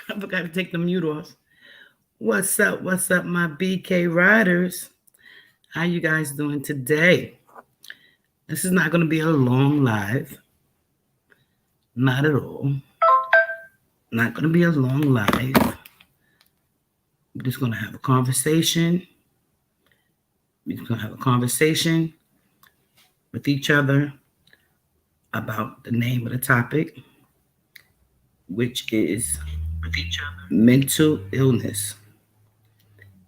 I forgot to take the mute off. What's up? What's up, my BK Riders? How you guys doing today? This is not going to be a long live. Not at all. Not going to be a long live. We're just going to have a conversation. We're just going to have a conversation with each other about the name of the topic, which is mental illness.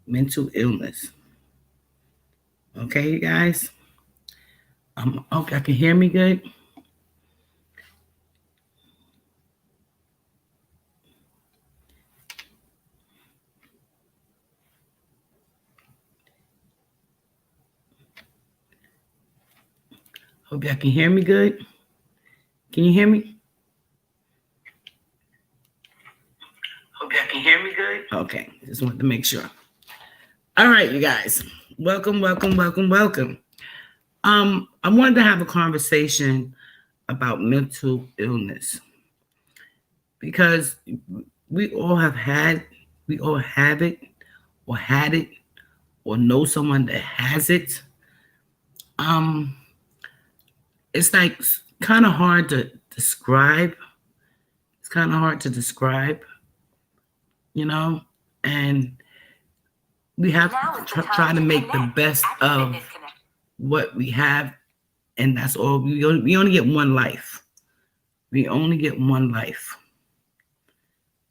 Mental illness. Okay, you guys? Okay, I can hear me good. Hope y'all can hear me good. Can you hear me? Hope y'all can hear me good. Okay, just wanted to make sure. All right, you guys. Welcome, welcome, welcome, welcome. I wanted to have a conversation about mental illness because we all have had, we all have it, or had it, or know someone that has it. Um, it's like kind of hard to describe. It's kind of hard to describe, you know, and we have to try to make the best of what we have, and that's all. We only get one life. We only get one life.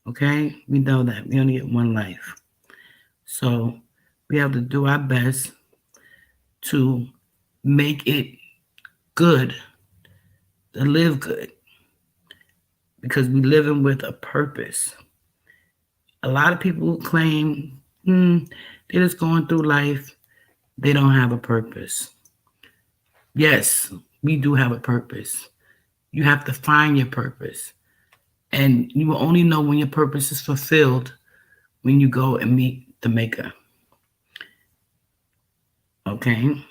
Okay, we know that we only get one life, so we have to do our best to make it good, to live good, because we living with a purpose. A lot of people claim they're just going through life. They don't have a purpose. Yes, we do have a purpose. You have to find your purpose. And you will only know when your purpose is fulfilled when you go and meet the maker. Okay.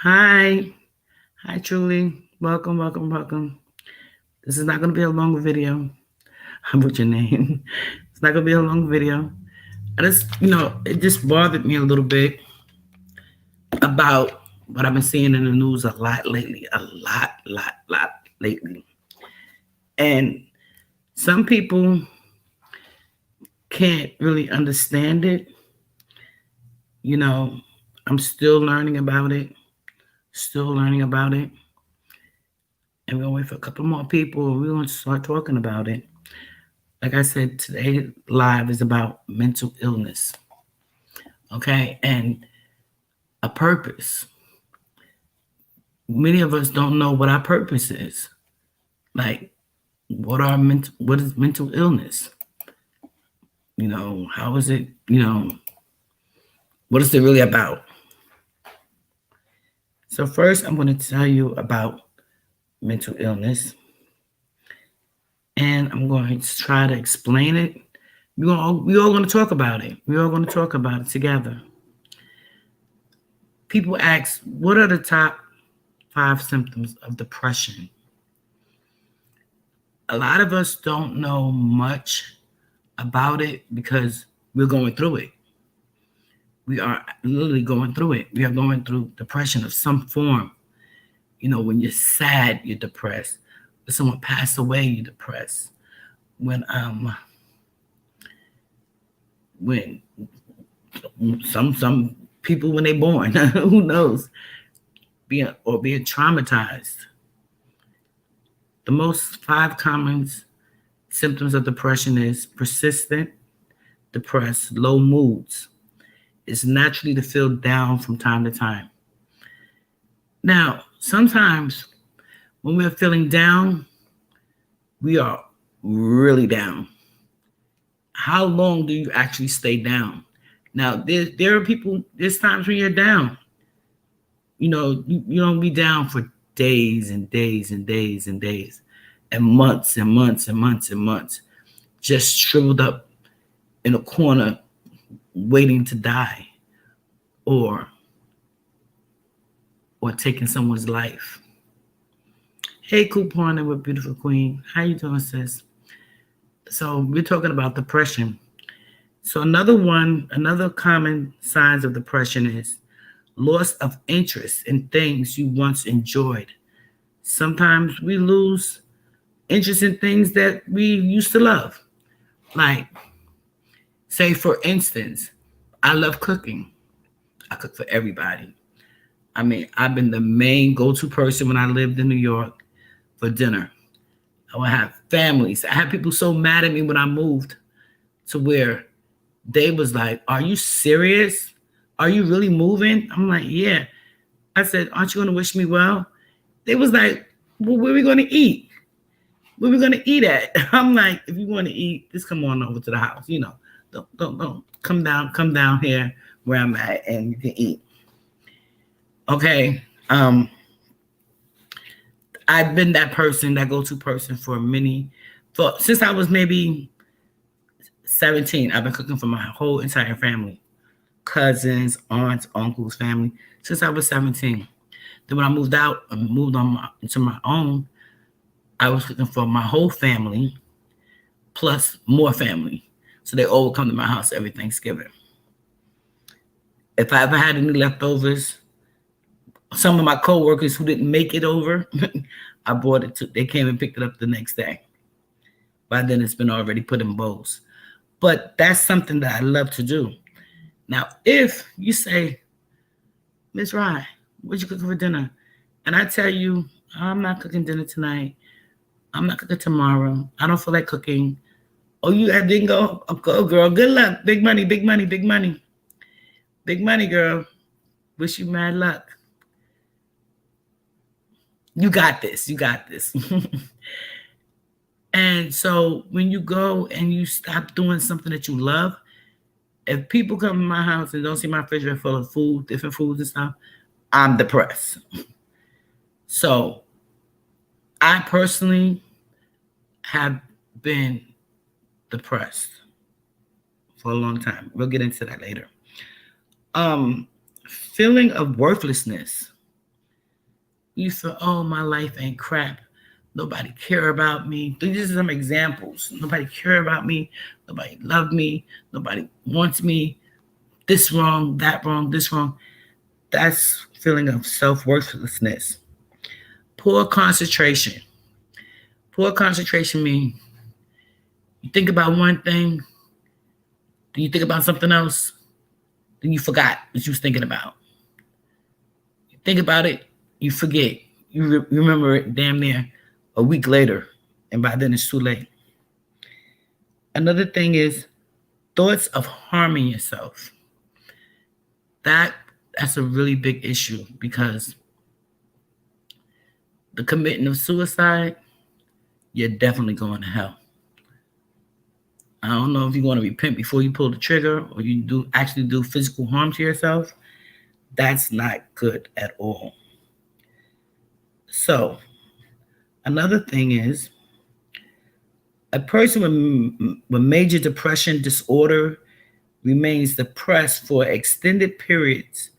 Hi. Hi, Truly. Welcome, welcome, welcome. This is not going to be a long video. How about your name? It's not going to be a long video. I just, it just bothered me a little bit about what I've been seeing in the news a lot lately. A lot lately. And some people can't really understand it. You know, I'm still learning about it. Still learning about it. And we're going to wait for a couple more people. We're going to start talking about it. Like I said, today live is about mental illness. Okay. And a purpose. Many of us don't know what our purpose is. Like, what is mental illness? How is it, what is it really about? So first I'm going to tell you about mental illness. And I'm going to try to explain it. We're all going to talk about it. We're all going to talk about it together. People ask, what are the top 5 symptoms of depression? A lot of us don't know much about it because we're going through it. We are literally going through it. We are going through depression of some form. When you're sad, you're depressed. When someone passed away, you're depressed. When some people when they're born, who knows, being traumatized. The most 5 common symptoms of depression is persistent, depressed, low moods. It's naturally to feel down from time to time. Now, sometimes when we're feeling down, we are really down. How long do you actually stay down? Now, there are people, there's times when you're down. You don't be down for days and days and days and days and months and months and months and months, just shriveled up in a corner waiting to die or taking someone's life. Hey, couponing with beautiful queen. How you doing, sis? So we're talking about depression. So another common signs of depression is loss of interest in things you once enjoyed. Sometimes we lose interest in things that we used to love. Like, say for instance, I love cooking. I cook for everybody. I mean, I've been the main go-to person when I lived in New York for dinner. I would have families. I had people so mad at me when I moved to where they was like, "Are you serious? Are you really moving?" I'm like, "Yeah." I said, "Aren't you gonna wish me well?" They was like, "Well, where are we gonna eat? Where we gonna eat at?" I'm like, "If you want to eat, just come on over to the house. Don't come down here where I'm at and you can eat." Okay. I've been that person, that go-to person since I was maybe 17. I've been cooking for my whole entire family, cousins, aunts, uncles, family, since I was 17. Then when I moved out and moved into my own, I was cooking for my whole family plus more family. So they all would come to my house every Thanksgiving. If I ever had any leftovers, some of my coworkers who didn't make it over, I brought it to. They came and picked it up the next day. By then, it's been already put in bowls. But that's something that I love to do. Now, if you say, "Miss Rye, what you cooking for dinner?" And I tell you, "I'm not cooking dinner tonight. I'm not cooking tomorrow. I don't feel like cooking." Oh, you didn't go? Oh, go, girl. Good luck. Big money, big money, big money. Big money, girl. Wish you mad luck. You got this. You got this. And so when you go and you stop doing something that you love, if people come to my house and don't see my refrigerator full of food, different foods and stuff, I'm depressed. So I personally have been depressed for a long time. We'll get into that later. Feeling of worthlessness. You feel, "Oh, my life ain't crap. Nobody care about me." These are some examples. Nobody care about me. Nobody love me. Nobody wants me. This wrong, that wrong, this wrong. That's feeling of self-worthlessness. Poor concentration. Poor concentration means you think about one thing, then you think about something else, then you forgot what you was thinking about. You think about it, you forget. You remember it damn near a week later, and by then it's too late. Another thing is thoughts of harming yourself. That's a really big issue because the committing of suicide, you're definitely going to hell. I don't know if you want to repent before you pull the trigger or you do physical harm to yourself. That's not good at all. So another thing is a person with major depression disorder remains depressed for extended periods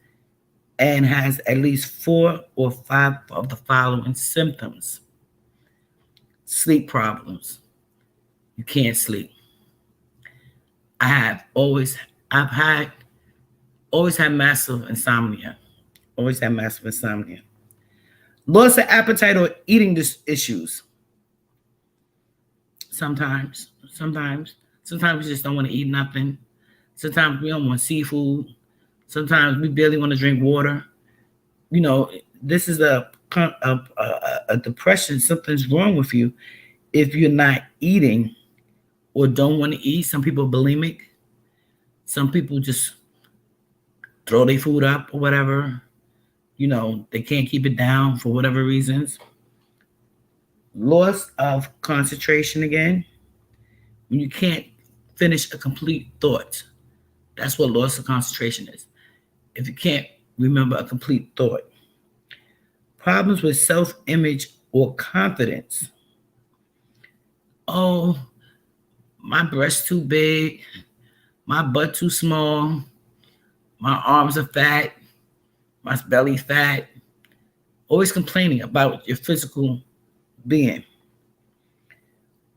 and has at least 4 or 5 of the following symptoms. Sleep problems. You can't sleep. I've always had massive insomnia. Always had massive insomnia. Loss of appetite or eating issues. Sometimes we just don't want to eat nothing. Sometimes we don't want seafood. Sometimes we barely want to drink water. This is a depression. Something's wrong with you if you're not eating or don't want to eat. Some people are bulimic. Some people just throw their food up or whatever. They can't keep it down for whatever reasons. Loss of concentration again. When you can't finish a complete thought. That's what loss of concentration is. If you can't remember a complete thought. Problems with self-image or confidence. Oh, my breast too big, my butt too small, my arms are fat, my belly fat. Always complaining about your physical being.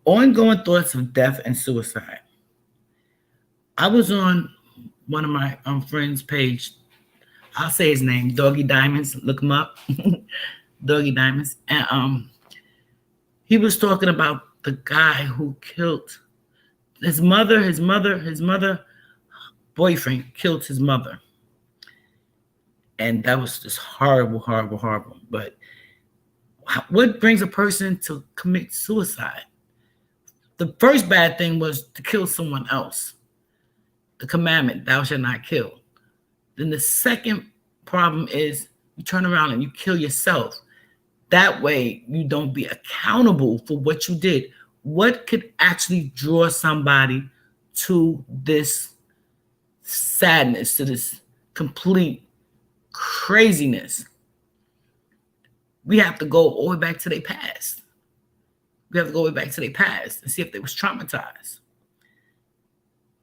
Ongoing thoughts of death and suicide. I was on one of my friends' page. I'll say his name, Doggy Diamonds. Look him up, Doggy Diamonds. And he was talking about the guy who killed his mother. His mother boyfriend killed his mother, and that was just horrible, horrible, horrible. But what brings a person to commit suicide? The first bad thing was to kill someone else. The commandment, thou shalt not kill. Then the second problem is you turn around and you kill yourself. That way you don't be accountable for what you did. What could actually draw somebody to this sadness, to this complete craziness? We have to go all the way back to their past. We have to go way back to their past and see if they was traumatized.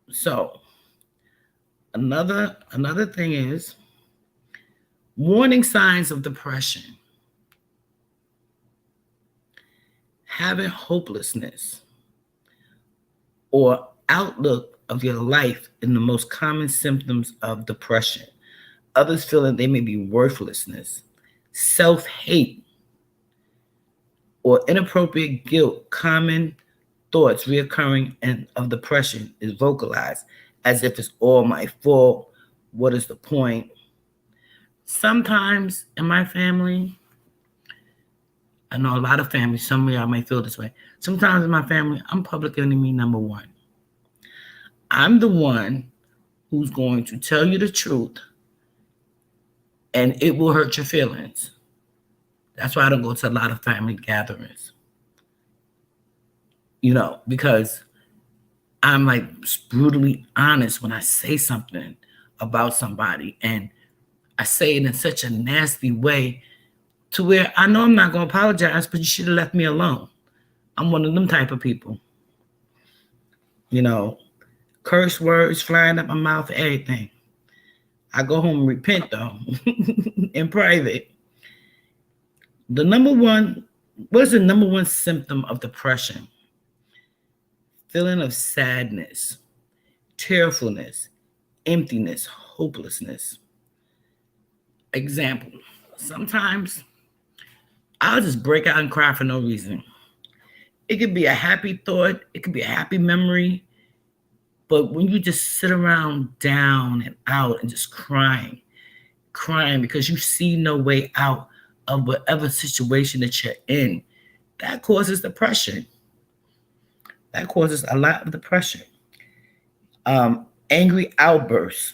So another thing is warning signs of depression. Having hopelessness or outlook of your life in the most common symptoms of depression. Others feeling they may be worthlessness, self-hate, or inappropriate guilt. Common thoughts reoccurring and of depression is vocalized as if it's all my fault. What is the point? Sometimes in my family, I know a lot of families, some of y'all may feel this way. Sometimes in my family, I'm public enemy number one. I'm the one who's going to tell you the truth, and it will hurt your feelings. That's why I don't go to a lot of family gatherings. Because I'm like brutally honest when I say something about somebody, and I say it in such a nasty way to where I know I'm not going to apologize, but you should have left me alone. I'm one of them type of people. Curse words flying up my mouth, everything. I go home and repent, though, in private. What is the number one symptom of depression? Feeling of sadness, tearfulness, emptiness, hopelessness. Example, sometimes I'll just break out and cry for no reason. It could be a happy thought, it could be a happy memory, but when you just sit around down and out and just crying because you see no way out of whatever situation that you're in, that causes depression. That causes a lot of depression. Angry outbursts,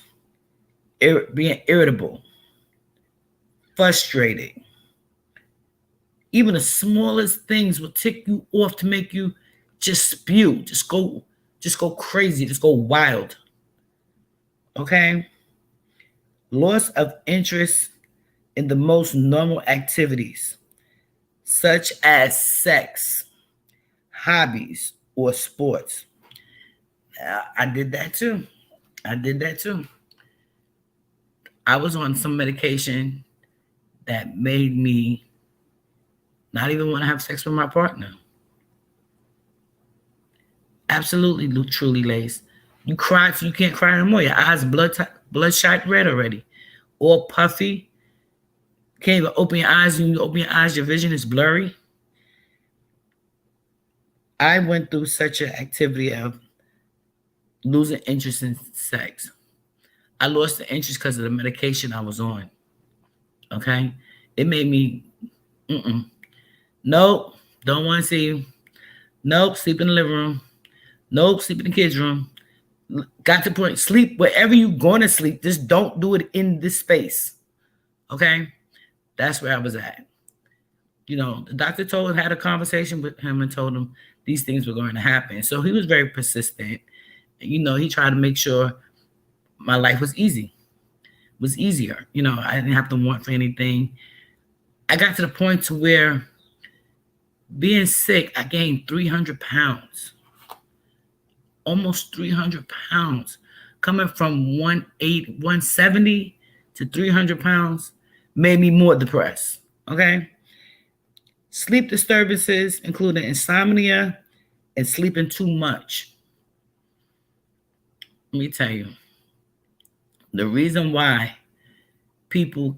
being irritable, frustrated. Even the smallest things will tick you off to make you just spew, just go crazy, just go wild. Okay? Loss of interest in the most normal activities, such as sex, hobbies, or sports. I did that too. I was on some medication that made me not even want to have sex with my partner. Absolutely, truly, Lace. You cry so you can't cry anymore. Your eyes bloodshot red already. All puffy. Can't even open your eyes. When you open your eyes, your vision is blurry. I went through such an activity of losing interest in sex. I lost the interest because of the medication I was on. Okay? It made me, nope, don't want to see you. Nope, sleep in the living room. Nope, sleep in the kids' room. Got to the point, sleep wherever you're going to sleep. Just don't do it in this space. Okay? That's where I was at. The doctor had a conversation with him and told him these things were going to happen. So he was very persistent. He tried to make sure my life was easier. I didn't have to want for anything. I got to the point to where being sick, I gained 300 pounds. Almost 300 pounds. Coming from 170 to 300 pounds made me more depressed. Okay? Sleep disturbances, including insomnia, and sleeping too much. Let me tell you, the reason why people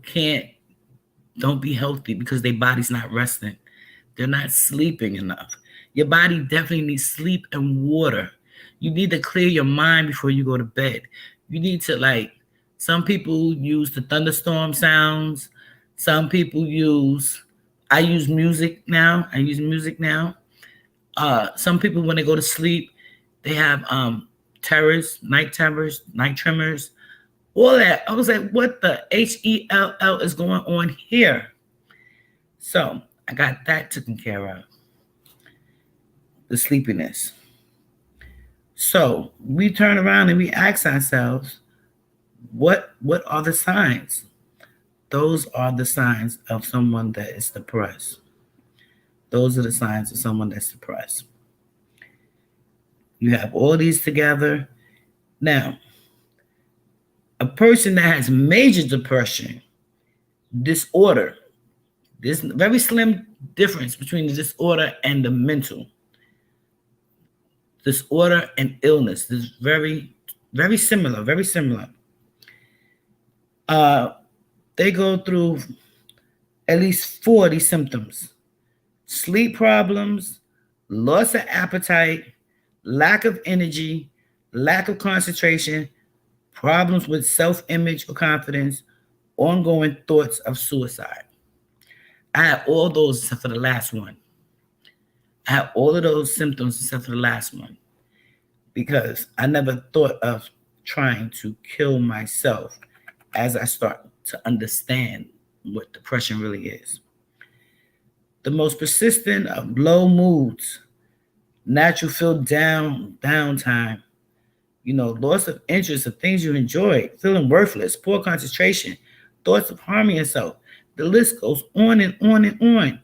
don't be healthy because their body's not resting. They're not sleeping enough. Your body definitely needs sleep and water. You need to clear your mind before you go to bed. You need to some people use the thunderstorm sounds. Some people I use music now. Some people, when they go to sleep, they have night tremors, all that. I was like, what the HELL is going on here? So I got that taken care of. The sleepiness. So we turn around and we ask ourselves, what are the signs? Those are the signs of someone that is depressed. Those are the signs of someone that's depressed. You have all these together. Now, a person that has major depression, disorder, there's a very slim difference between the disorder and the mental. Disorder and illness is very, very similar, very similar. They go through at least 4 of these symptoms: sleep problems, loss of appetite, lack of energy, lack of concentration, problems with self-image or confidence, ongoing thoughts of suicide. I had all those except for the last one. I had all of those symptoms except for the last one because I never thought of trying to kill myself as I start to understand what depression really is. The most persistent of low moods, natural feel downtime, loss of interest of things you enjoy, feeling worthless, poor concentration, thoughts of harming yourself. The list goes on and on and on.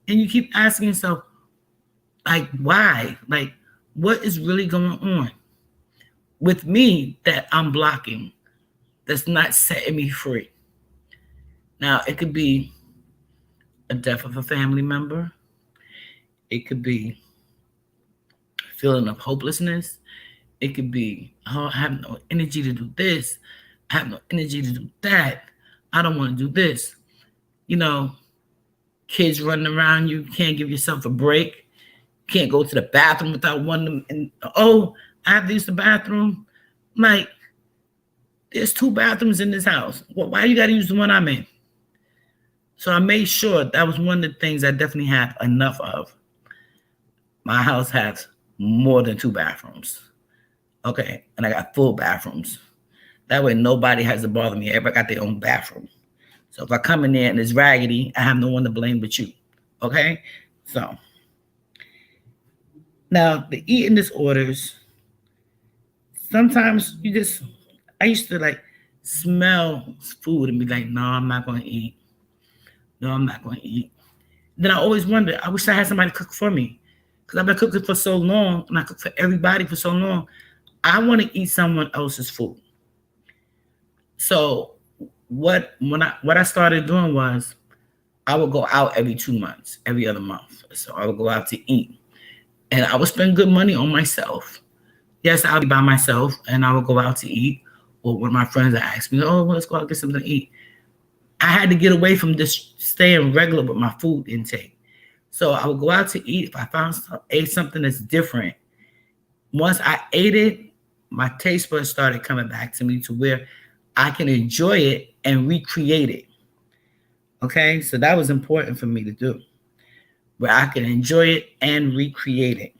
And you keep asking yourself, why? What is really going on with me that I'm blocking, that's not setting me free? Now, it could be a death of a family member. It could be a feeling of hopelessness. It could be, I have no energy to do this. I have no energy to do that. I don't want to do this. Kids running around you, can't give yourself a break. Can't go to the bathroom without one of them. And, I have to use the bathroom. There's 2 bathrooms in this house. Well, why you got to use the one I'm in? So I made sure that was one of the things I definitely have enough of. My house has more than 2 bathrooms. Okay, and I got full bathrooms. That way nobody has to bother me. Everybody got their own bathroom. So if I come in there and it's raggedy, I have no one to blame but you. Okay? So now the eating disorders, sometimes I used to smell food and be like, no, I'm not going to eat. No, I'm not going to eat. Then I always wonder, I wish I had somebody to cook for me because I've been cooking for so long and I cook for everybody for so long. I want to eat someone else's food. So what I started doing was I would go out every 2 months, every other month. So I would go out to eat and I would spend good money on myself. Yes, I'll be by myself and I would go out to eat, or one of my friends would ask me, let's go out and get something to eat. I had to get away from just staying regular with my food intake. So I would go out to eat. If I ate something that's different, once I ate it, my taste buds started coming back to me to where I can enjoy it and recreate it. Okay, so that was important for me to do, where I can enjoy it and recreate it.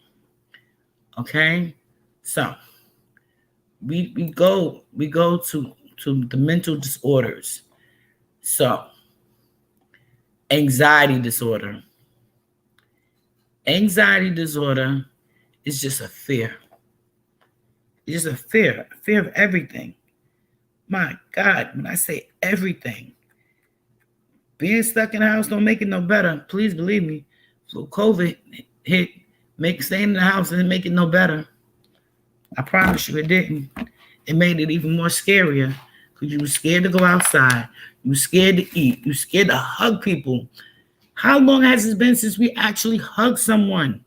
Okay, so we go to the mental disorders. So anxiety disorder. Anxiety disorder is just a fear. It's just a fear of everything. My God, when I say everything, being stuck in the house don't make it no better. Please believe me. So COVID hit, staying in the house didn't make it no better. I promise you it didn't. It made it even more scarier because you were scared to go outside. You were scared to eat. You were scared to hug people. How long has it been since we actually hugged someone?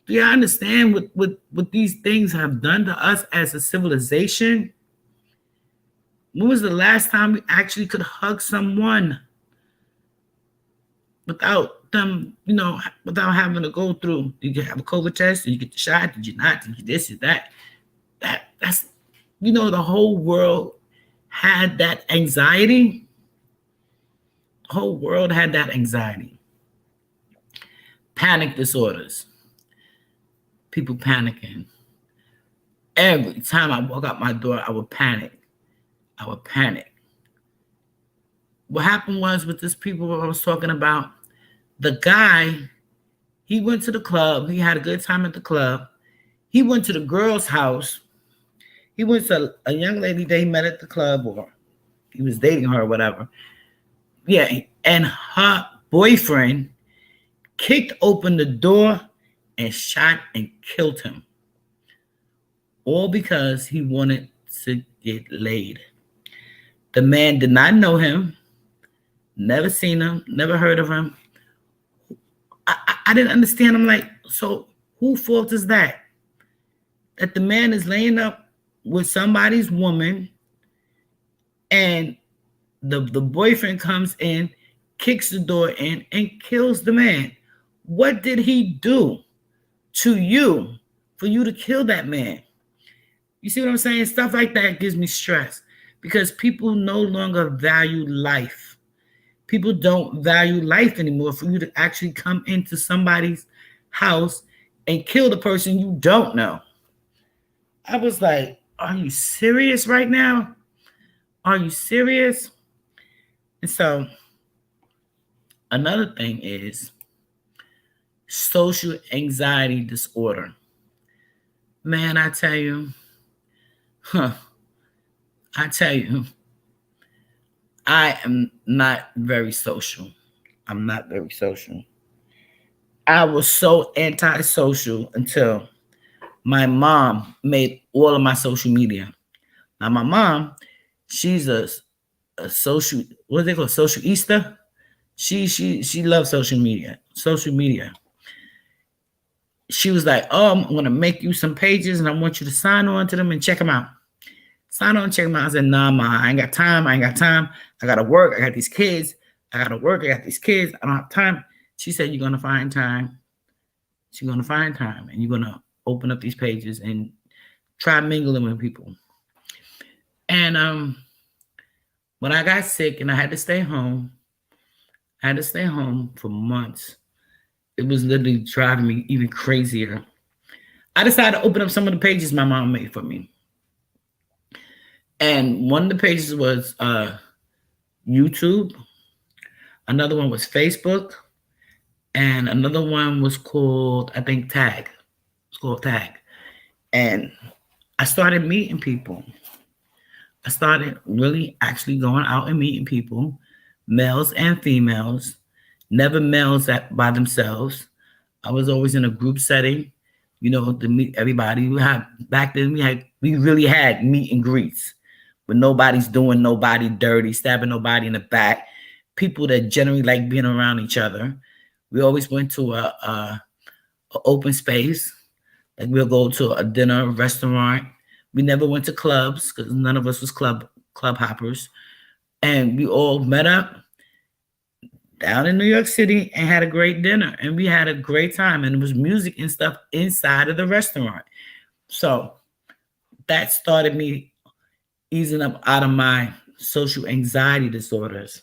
Do you understand what these things have done to us as a civilization? When was the last time we actually could hug someone without them, without having to go through? Did you have a COVID test? Did you get the shot? Did you not? Did you this? Did that? That's the whole world had that anxiety. The whole world had that anxiety. Panic disorders. People panicking. Every time I walk out my door, I would panic. What happened was with this people I was talking about, the guy, he went to the club. He had a good time at the club. He went to the girl's house. He went to a young lady that he met at the club, or he was dating her or whatever. Yeah, and her boyfriend kicked open the door and shot and killed him. All because he wanted to get laid. The man did not know him, never seen him, never heard of him. I didn't understand. I'm like, so whose fault is that? That the man is laying up with somebody's woman and the boyfriend comes in, kicks the door in, and kills the man. What did he do to you for you to kill that man? You see what I'm saying? Stuff like that gives me stress because people no longer value life. People don't value life anymore for you to actually come into somebody's house and kill the person you don't know. I was like, are you serious right now? Are you serious? And so another thing is social anxiety disorder. Man, I tell you, I am not very social. I'm not very social. I was so antisocial until my mom made all of my social media. Now, my mom, she's a social, what do they call it? Socialista. She loves social media. She was like, oh, I'm going to make you some pages and I want you to sign on to them and check them out. Sign on, check them out. I said, nah, Ma, I ain't got time. I got to work. I got these kids. I don't have time. She said, you're going to find time. She's going to find time and you're going to open up these pages and try mingling with people. And when I got sick and I had to stay home for months. It was literally driving me even crazier. I decided to open up some of the pages my mom made for me. And one of the pages was YouTube. Another one was Facebook. And another one was called, I think, Tag. It's called Tag. And I started meeting people. I started really actually going out and meeting people, males and females, never males by themselves. I was always in a group setting, to meet everybody. Back then we really had meet and greets, but nobody's doing nobody dirty, stabbing nobody in the back. People that generally like being around each other. We always went to a open space. Like we'll go to a dinner, restaurant. We never went to clubs because none of us was club hoppers. And we all met up down in New York City and had a great dinner. And we had a great time. And it was music and stuff inside of the restaurant. So that started me easing up out of my social anxiety disorders.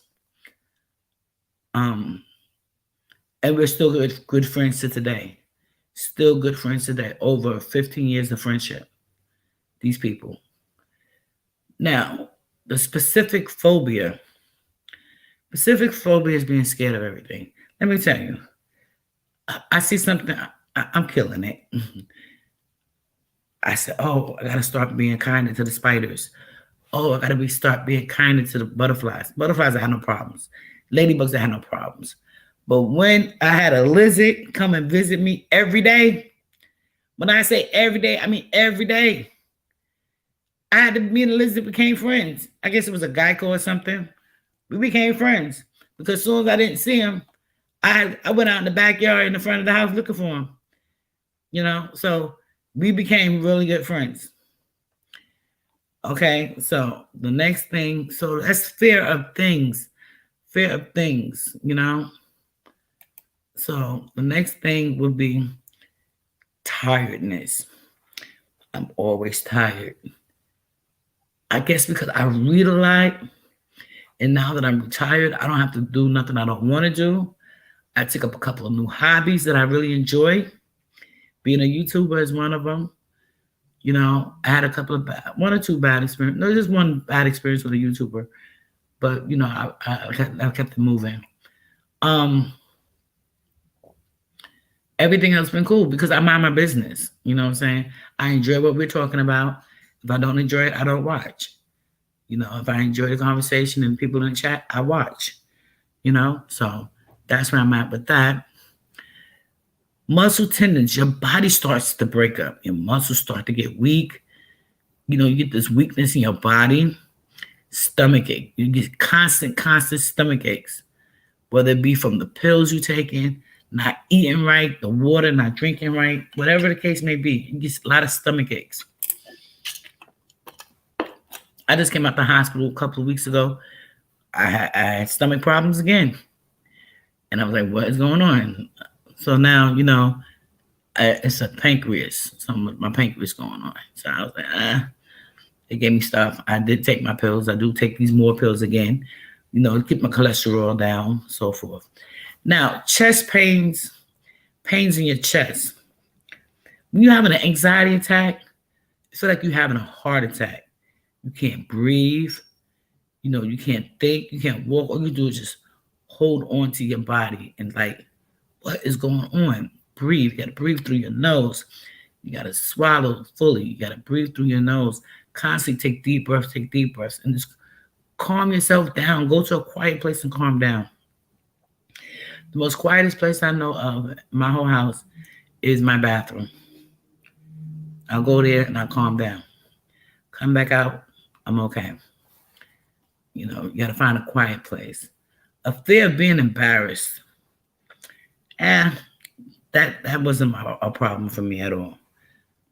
And we're still good friends to today. Still good friends today. Over 15 years of friendship. These people. Now, the specific phobia is being scared of everything. Let me tell you, I see something, I'm killing it. I said, oh, I got to start being kinder to the spiders. Oh, I got to start being kinder to the butterflies. Butterflies, I had no problems. Ladybugs, I had no problems. But when I had a lizard come and visit me every day, when I say every day, I mean every day. I had to, me and the lizard became friends. I guess it was a Geico or something. We became friends because as soon as I didn't see him, I went out in the backyard in the front of the house looking for him. So we became really good friends. Okay, so the next thing, so that's fear of things, So the next thing would be tiredness. I'm always tired. I guess because I read a lot, and now that I'm retired, I don't have to do nothing I don't want to do. I took up a couple of new hobbies that I really enjoy. Being a YouTuber is one of them. I had a couple of one or two bad experiences. No, just one bad experience with a YouTuber, but I kept it moving. Everything else been cool because I mind my business. You know what I'm saying? I enjoy what we're talking about. If I don't enjoy it, I don't watch. If I enjoy the conversation and people in the chat, I watch. So that's where I'm at with that. Muscle tendons, your body starts to break up. Your muscles start to get weak. You get this weakness in your body. Stomach ache. You get constant stomach aches, whether it be from the pills you're taking, not eating right, the water not drinking right, whatever the case may be. You get a lot of stomach aches. I just came out the hospital a couple of weeks ago. I had stomach problems again. And I was like, what is going on? So now, it's a pancreas. Something with my pancreas going on. So I was like, They gave me stuff. I did take my pills. I do take these more pills again, to keep my cholesterol down, so forth. Now, chest pains in your chest. When you're having an anxiety attack, it's like you're having a heart attack. You can't breathe. You can't think. You can't walk. All you do is just hold on to your body and like, what is going on? Breathe. You got to breathe through your nose. You got to swallow fully. You got to breathe through your nose. Constantly take deep breaths, and just calm yourself down. Go to a quiet place and calm down. The most quietest place I know of in my whole house is my bathroom. I'll go there and I'll calm down. Come back out, I'm okay. You got to find a quiet place. A fear of being embarrassed. That wasn't a problem for me at all.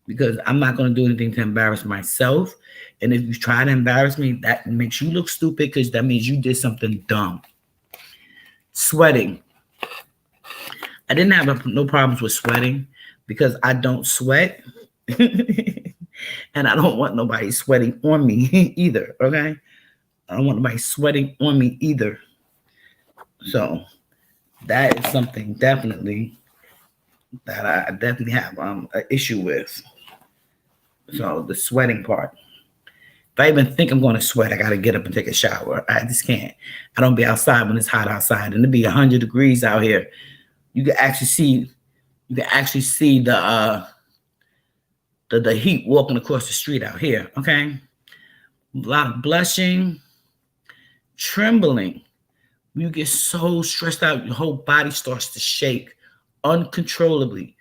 Because I'm not going to do anything to embarrass myself. And if you try to embarrass me, that makes you look stupid because that means you did something dumb. Sweating. I didn't have no problems with sweating because I don't sweat. And I don't want nobody sweating on me either, okay? I don't want nobody sweating on me either. So that is something definitely that I definitely have an issue with. So the sweating part. If I even think I'm going to sweat, I got to get up and take a shower. I just can't. I don't be outside when it's hot outside, and it'd be 100 degrees out here. You can actually see the heat walking across the street out here. Okay, a lot of blushing, trembling. When you get so stressed out, your whole body starts to shake uncontrollably.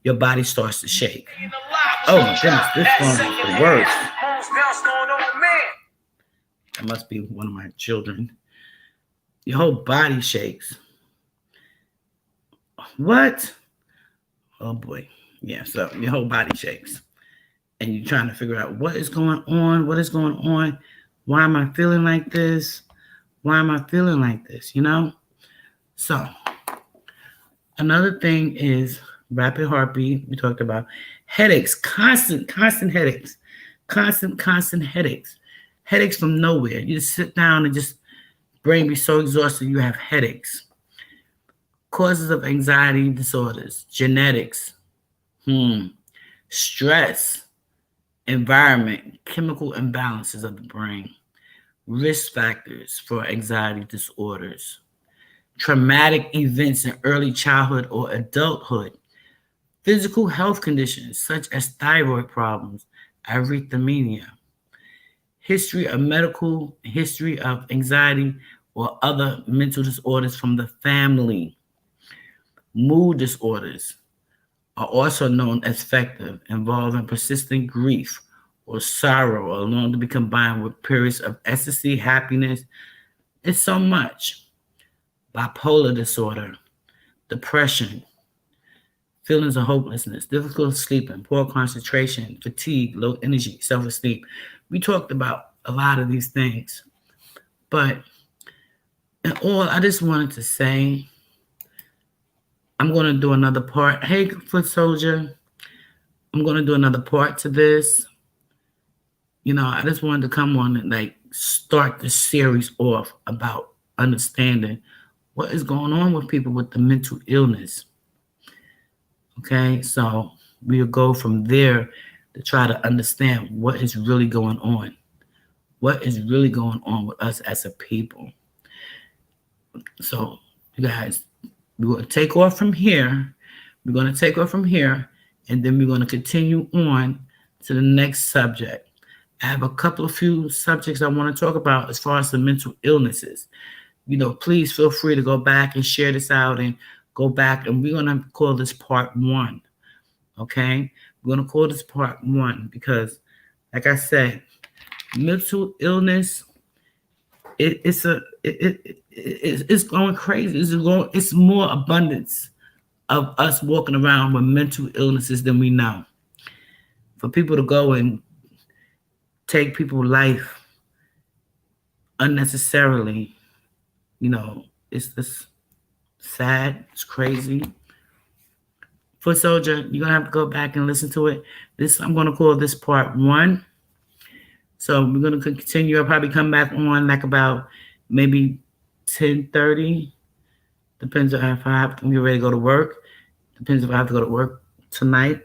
Your body starts to shake. Oh my goodness, this phone is the worst. That must be one of my children. Your whole body shakes. What? Oh boy. Yeah, so your whole body shakes. And you're trying to figure out what is going on? What is going on? Why am I feeling like this? Why am I feeling like this? So another thing is rapid heartbeat. We talked about headaches, constant headaches, constant headaches, headaches from nowhere. You just sit down and just brain be so exhausted you have headaches. Causes of anxiety disorders, genetics, stress, environment, chemical imbalances of the brain, risk factors for anxiety disorders, traumatic events in early childhood or adulthood, physical health conditions such as thyroid problems, arrhythmia, history of anxiety or other mental disorders from the family. Mood disorders are also known as affective, involving persistent grief or sorrow, or known to be combined with periods of ecstasy, happiness. It's so much. Bipolar disorder, depression, feelings of hopelessness, difficult sleeping, poor concentration, fatigue, low energy, self-esteem. We talked about a lot of these things. But in all, I just wanted to say, I'm going to do another part. Hey, Foot Soldier, I'm going to do another part to this. I just wanted to come on and start the series off about understanding what is going on with people with the mental illness. Okay, so we'll go from there to try to understand what is really going on. What is really going on with us as a people. So, you guys, we're going to take off from here. We're going to take off from here, and then we're going to continue on to the next subject. I have a few subjects I want to talk about as far as the mental illnesses. Please feel free to go back and share this out and go back, and we're going to call this part 1. Okay? We're going to call this part 1 because, like I said, mental illness, it's going crazy. It's more abundance of us walking around with mental illnesses than we know. For people to go and take people's life unnecessarily, it's just sad. It's crazy. Foot Soldier, you're gonna have to go back and listen to it. I'm gonna call this part 1. So we're gonna continue. I'll probably come back on about maybe 10:30. Depends on if I have to get ready to go to work. Depends if I have to go to work tonight.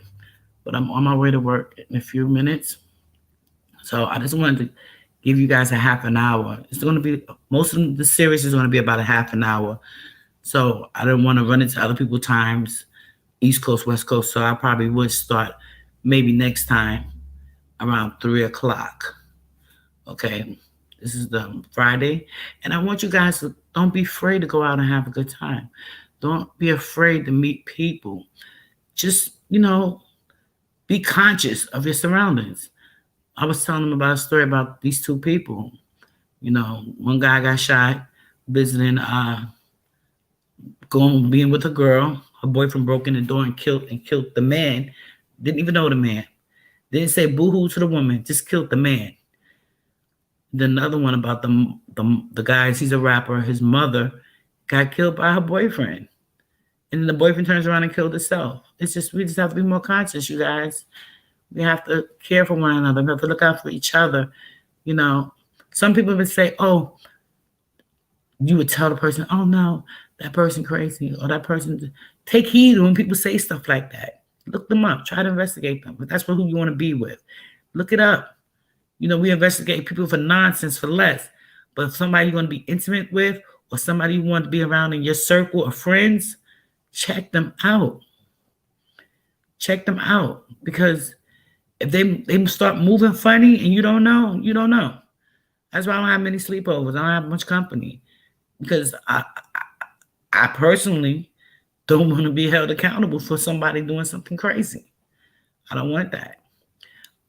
But I'm on my way to work in a few minutes. So I just wanted to give you guys a half an hour. It's going to be, most of the series is going to be about a half an hour. So I don't want to run into other people's times, East Coast, West Coast. So I probably would start maybe next time around 3 o'clock. Okay. This is the Friday. And I want you guys to don't be afraid to go out and have a good time. Don't be afraid to meet people. Just, be conscious of your surroundings. I was telling them about a story about these 2 people. One guy got shot visiting, being with a girl. Her boyfriend broke in the door and killed the man. Didn't even know the man. Didn't say boo-hoo to the woman. Just killed the man. Then another one about the guys. He's a rapper. His mother got killed by her boyfriend. And then the boyfriend turns around and killed himself. We just have to be more conscious, you guys. We have to care for one another. We have to look out for each other. Some people would say, oh, you would tell the person, oh, no, that person crazy, or that person. Take heed when people say stuff like that. Look them up. Try to investigate them. But that's who you want to be with. Look it up. We investigate people for nonsense for less. But if somebody you want to be intimate with, or somebody you want to be around in your circle of friends, check them out. Check them out. Because if they start moving funny and you don't know, you don't know. That's why I don't have many sleepovers. I don't have much company. Because I personally don't want to be held accountable for somebody doing something crazy. I don't want that.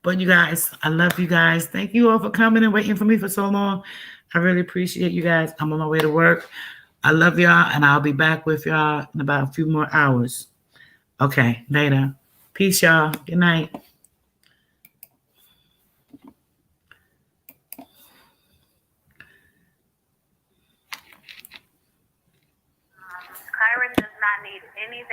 But you guys, I love you guys. Thank you all for coming and waiting for me for so long. I really appreciate you guys. I'm on my way to work. I love y'all, and I'll be back with y'all in about a few more hours. Okay, later. Peace, y'all. Good night. Kyron does not need anything